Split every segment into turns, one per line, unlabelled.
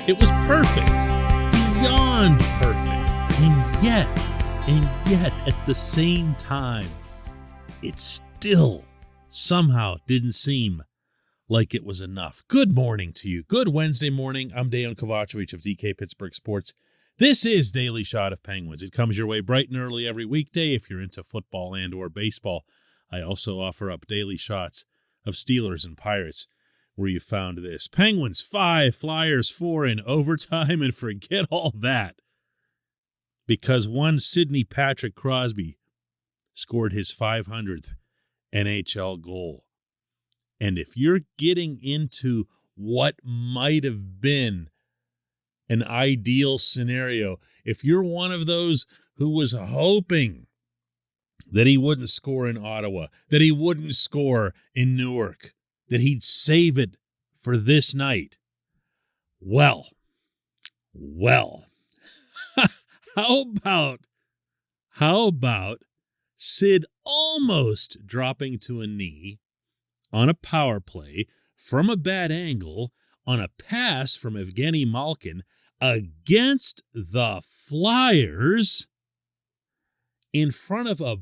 It was perfect, beyond perfect. And yet, at the same time, it still somehow didn't seem like it was enough. Good morning to you. Good Wednesday morning. I'm Dejan Kovacevic of DK Pittsburgh Sports. This is Daily Shot of Penguins. It comes your way bright and early every weekday if you're into football and or baseball. I also offer up daily shots of Steelers and Pirates where you found this. Penguins 5, Flyers 4 in overtime, and forget all that because one Sidney Patrick Crosby scored his 500th NHL goal. And if you're getting into what might have been an ideal scenario, if you're one of those who was hoping that he wouldn't score in Ottawa, that he wouldn't score in Newark, that he'd save it for this night, well, how about Sid almost dropping to a knee on a power play from a bad angle on a pass from Evgeny Malkin against the Flyers in front of a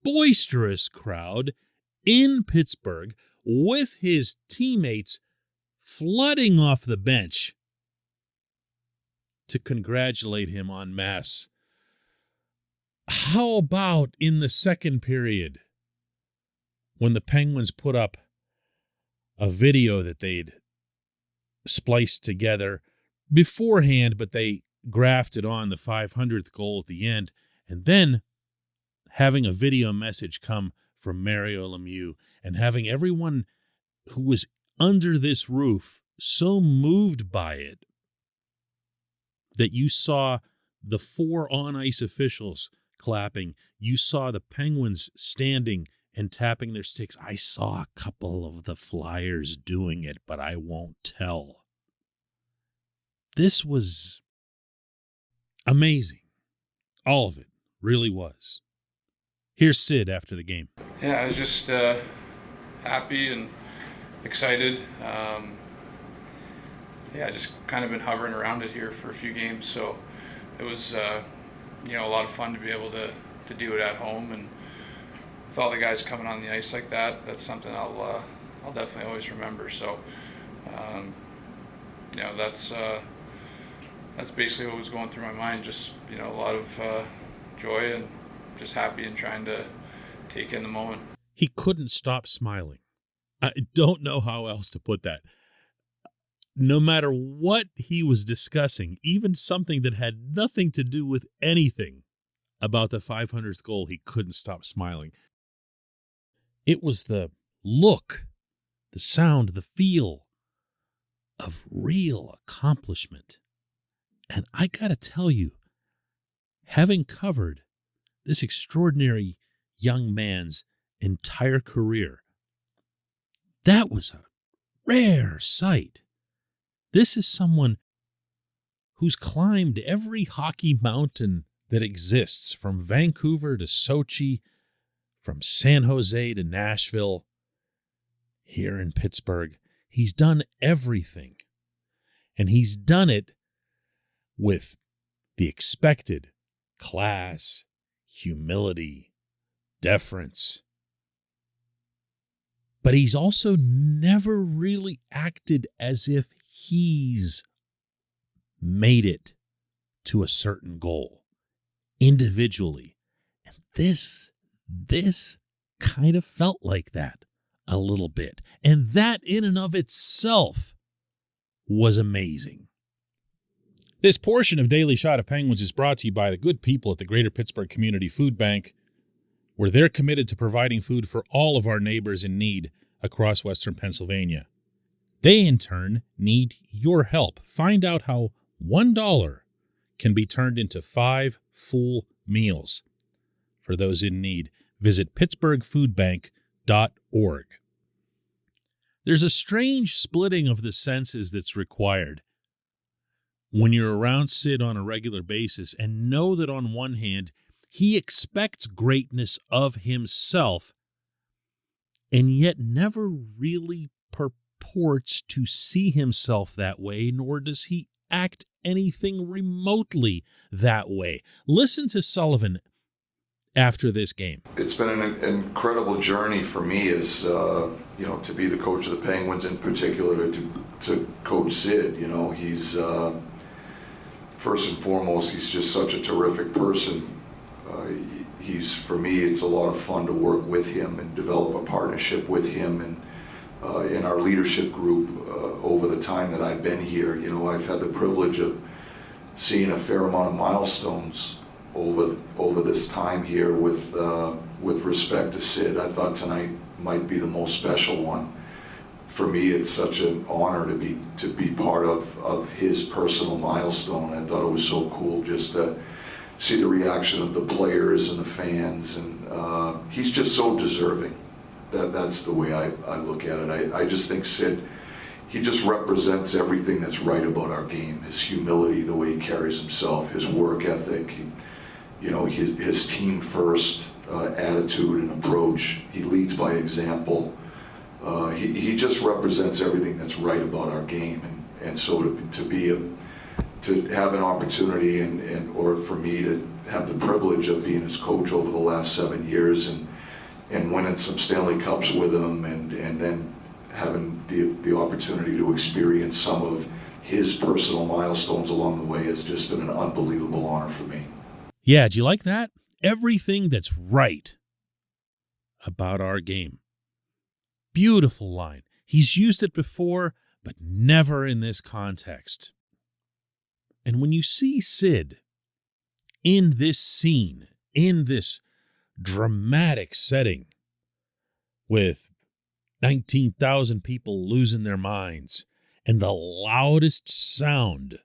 boisterous crowd in Pittsburgh with his teammates flooding off the bench to congratulate him en masse. How about in the second period when the Penguins put up a video that they'd spliced together beforehand, but they grafted on the 500th goal at the end, and then having a video message come from Mario Lemieux and having everyone who was under this roof so moved by it that you saw the 4 on-ice officials clapping, you saw the Penguins standing and tapping their sticks. I saw a couple of the Flyers doing it, but I won't tell. This was amazing. All of it really was. Here's Sid after the game.
Yeah, I was just happy and excited. I just kind of been hovering around it here for a few games, so it was a lot of fun to be able to do it at home, and with all the guys coming on the ice like that, that's something I'll definitely always remember. So that's basically what was going through my mind. Just a lot of joy and just happy and trying to take in the moment.
He couldn't stop smiling. I don't know how else to put that. No matter what he was discussing, even something that had nothing to do with anything about the 500th goal, he couldn't stop smiling. It was the look, the sound, the feel of real accomplishment. And I got to tell you, having covered this extraordinary young man's entire career, that was a rare sight. This is someone who's climbed every hockey mountain that exists, from Vancouver to Sochi, from San Jose to Nashville, here in Pittsburgh. He's done everything, and he's done it with the expected class, humility, deference. But he's also never really acted as if he's made it to a certain goal individually. And this kind of felt like that a little bit. And that in and of itself was amazing. This portion of Daily Shot of Penguins is brought to you by the good people at the Greater Pittsburgh Community Food Bank, where they're committed to providing food for all of our neighbors in need across Western Pennsylvania. They, in turn, need your help. Find out how $1 can be turned into 5 full meals for those in need. Visit pittsburghfoodbank.org. There's a strange splitting of the senses that's required when you're around Sid on a regular basis and know that on one hand, he expects greatness of himself and yet never really purports to see himself that way, nor does he act anything remotely that way. Listen to Sullivan after this game.
It's been an incredible journey for me as, to be the coach of the Penguins, in particular to coach Sid. He's, first and foremost, he's just such a terrific person. For me, it's a lot of fun to work with him and develop a partnership with him. And in our leadership group, over the time that I've been here, I've had the privilege of seeing a fair amount of milestones over this time here with respect to Sid. I thought tonight might be the most special one. For me, it's such an honor to be part of his personal milestone. I thought it was so cool just to see the reaction of the players and the fans, and he's just so deserving. That's the way I look at it. I just think Sid, he just represents everything that's right about our game. His humility, the way he carries himself, his work ethic, his team first attitude and approach. He leads by example. He just represents everything that's right about our game, and so to have an opportunity or for me to have the privilege of being his coach over the last 7 years and winning some Stanley Cups with him, and then having the opportunity to experience some of his personal milestones along the way has just been an unbelievable honor for me.
Yeah, do you like that? Everything that's right about our game. Beautiful line. He's used it before, but never in this context. And when you see Sid in this scene, in this dramatic setting, with 19,000 people losing their minds, and the loudest sound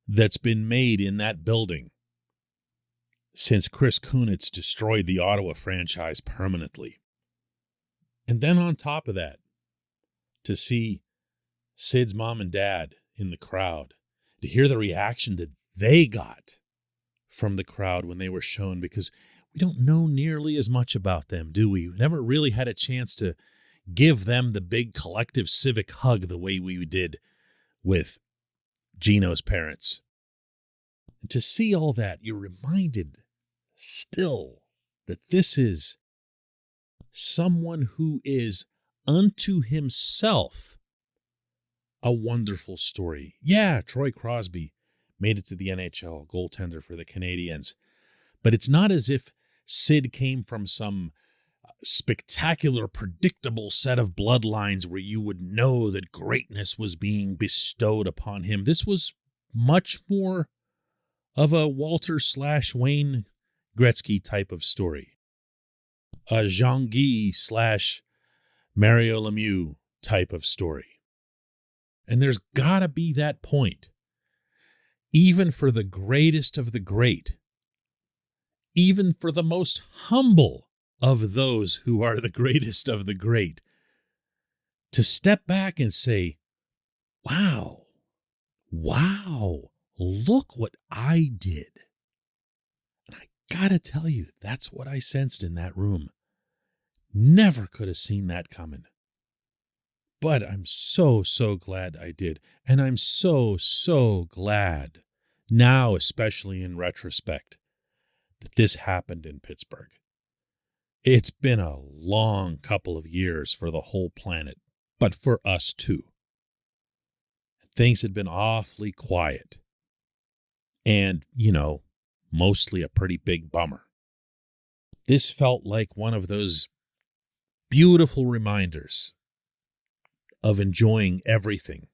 that's been made in that building since Chris Kunitz destroyed the Ottawa franchise permanently. And then on top of that, to see Sid's mom and dad in the crowd, to hear the reaction that they got from the crowd when they were shown, because we don't know nearly as much about them, do we? We never really had a chance to give them the big collective civic hug the way we did with Gino's parents. And to see all that, you're reminded still that this is someone who is unto himself a wonderful story. Yeah, Troy Crosby made it to the NHL, goaltender for the Canadiens. But it's not as if Sid came from some spectacular, predictable set of bloodlines where you would know that greatness was being bestowed upon him. This was much more of a Walter/Wayne Gretzky type of story. A Jean-Guy / Mario Lemieux type of story. And there's got to be that point, even for the greatest of the great, even for the most humble of those who are the greatest of the great, to step back and say, wow, look what I did. And I gotta tell you, that's what I sensed in that room. Never could have seen that coming. But I'm so glad I did. And I'm so glad now, especially in retrospect, that this happened in Pittsburgh. It's been a long couple of years for the whole planet, but for us too. Things had been awfully quiet. And, mostly a pretty big bummer. This felt like one of those beautiful reminders of enjoying everything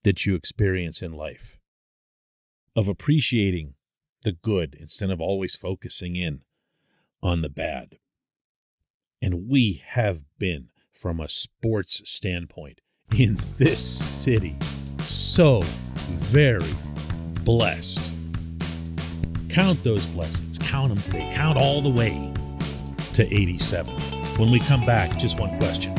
that you experience in life, of appreciating the good instead of always focusing in on the bad. And we have been, from a sports standpoint, in this city, so very blessed. Count those blessings. Count them today. Count all the way to 87. When we come back, just one question.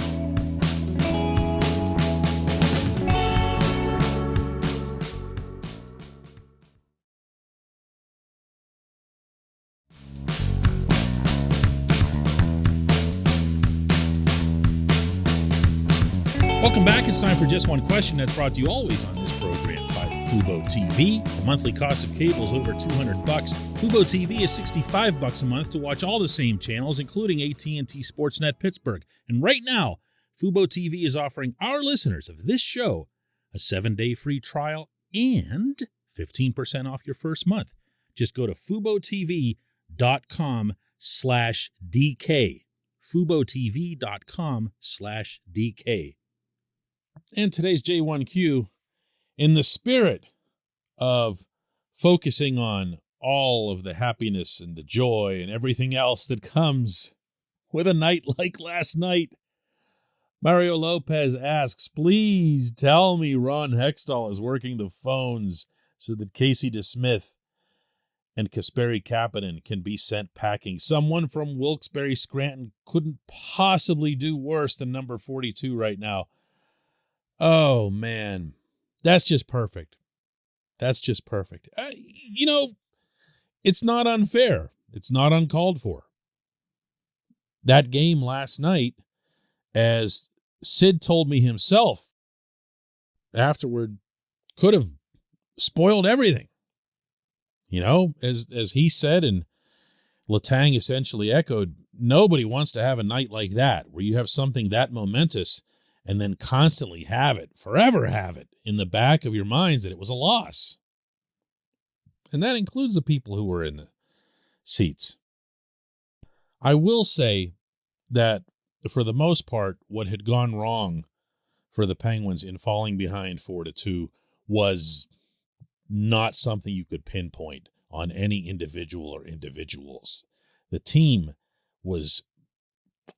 Welcome back. It's time for Just One Question. That's brought to you always on this program by Fubo TV. The monthly cost of cable is over $200. Fubo TV is $65 a month to watch all the same channels, including AT&T Sportsnet Pittsburgh. And right now, Fubo TV is offering our listeners of this show a 7-day free trial and 15% off your first month. Just go to FuboTV.com/DK. FuboTV.com/DK. And today's J1Q, in the spirit of focusing on all of the happiness and the joy and everything else that comes with a night like last night, Mario Lopez asks, please tell me Ron Hextall is working the phones so that Casey DeSmith and Kasperi Kapanen can be sent packing. Someone from Wilkes-Barre Scranton couldn't possibly do worse than number 42 right now. Oh, man. That's just perfect. That's just perfect. It's not unfair. It's not uncalled for. That game last night, as Sid told me himself afterward, could have spoiled everything. As he said, and Letang essentially echoed, nobody wants to have a night like that, where you have something that momentous and then constantly forever have it in the back of your minds that it was a loss. And that includes the people who were in the seats. I will say that for the most part, what had gone wrong for the Penguins in falling behind 4-2 was not something you could pinpoint on any individual or individuals. The team was,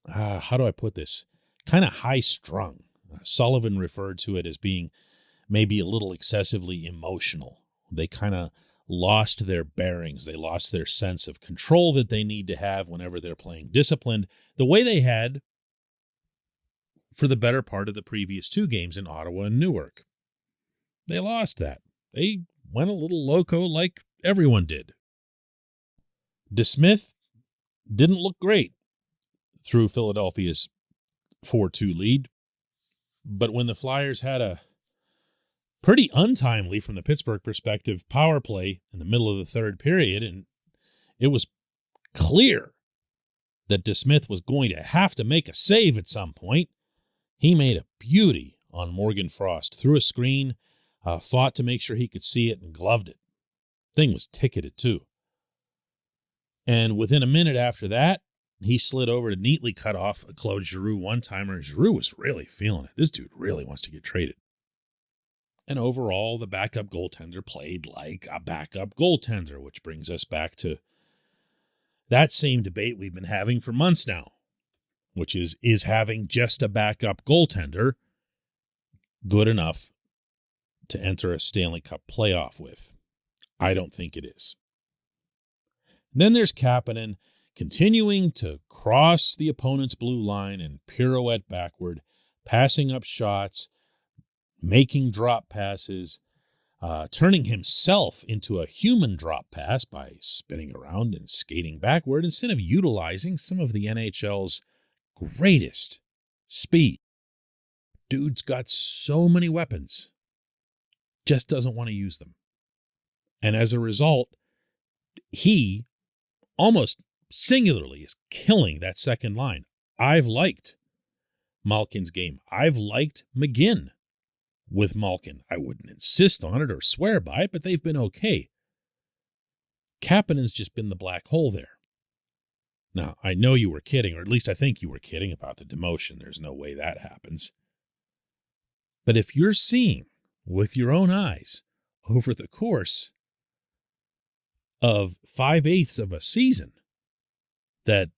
how do I put this, kind of high-strung. Sullivan referred to it as being maybe a little excessively emotional. They kind of lost their bearings. They lost their sense of control that they need to have whenever they're playing disciplined, the way they had for the better part of the previous two games in Ottawa and Newark. They lost that. They went a little loco like everyone did. DeSmith didn't look great through Philadelphia's 4-2 lead, but when the Flyers had a pretty untimely, from the Pittsburgh perspective, power play in the middle of the third period, and it was clear that DeSmith was going to have to make a save at some point, he made a beauty on Morgan Frost. Threw a screen, fought to make sure he could see it, and gloved it. Thing was ticketed, too. And within a minute after that, he slid over to neatly cut off a Claude Giroux one-timer, and Giroux was really feeling it. This dude really wants to get traded. And overall, the backup goaltender played like a backup goaltender, which brings us back to that same debate we've been having for months now, which is having just a backup goaltender good enough to enter a Stanley Cup playoff with? I don't think it is. And then there's Kapanen continuing to cross the opponent's blue line and pirouette backward, passing up shots, making drop passes, turning himself into a human drop pass by spinning around and skating backward instead of utilizing some of the NHL's greatest speed. Dude's got so many weapons, just doesn't want to use them. And as a result, he almost singularly is killing that second line. I've liked Malkin's game. I've liked McGinn with Malkin. I wouldn't insist on it or swear by it, but they've been okay. Kapanen's just been the black hole there. Now, I know you were kidding, or at least I think you were kidding about the demotion. There's no way that happens. But if you're seeing with your own eyes over the course of 5/8 of a season that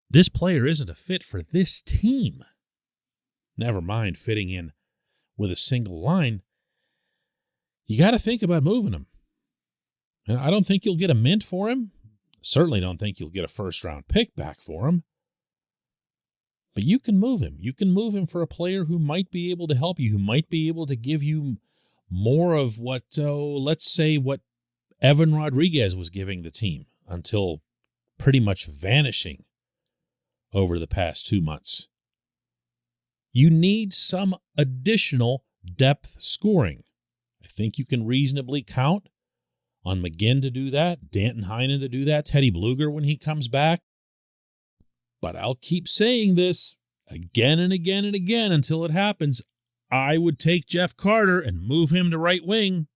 this player isn't a fit for this team, never mind fitting in with a single line, you got to think about moving him. And I don't think you'll get a mint for him. Certainly don't think you'll get a first-round pick back for him. But you can move him. You can move him for a player who might be able to help you, who might be able to give you more of what, let's say, what Evan Rodriguez was giving the team until pretty much vanishing over the past 2 months. You need some additional depth scoring. I think you can reasonably count on McGinn to do that, Danton Heinen to do that, Teddy Bluger when he comes back. But I'll keep saying this again and again and again until it happens. I would take Jeff Carter and move him to right wing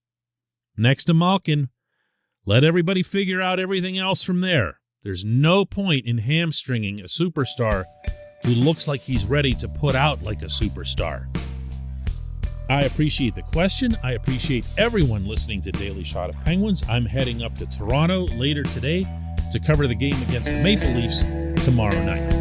next to Malkin. Let everybody figure out everything else from there. There's no point in hamstringing a superstar who looks like he's ready to put out like a superstar. I appreciate the question. I appreciate everyone listening to Daily Shot of Penguins. I'm heading up to Toronto later today to cover the game against the Maple Leafs tomorrow night.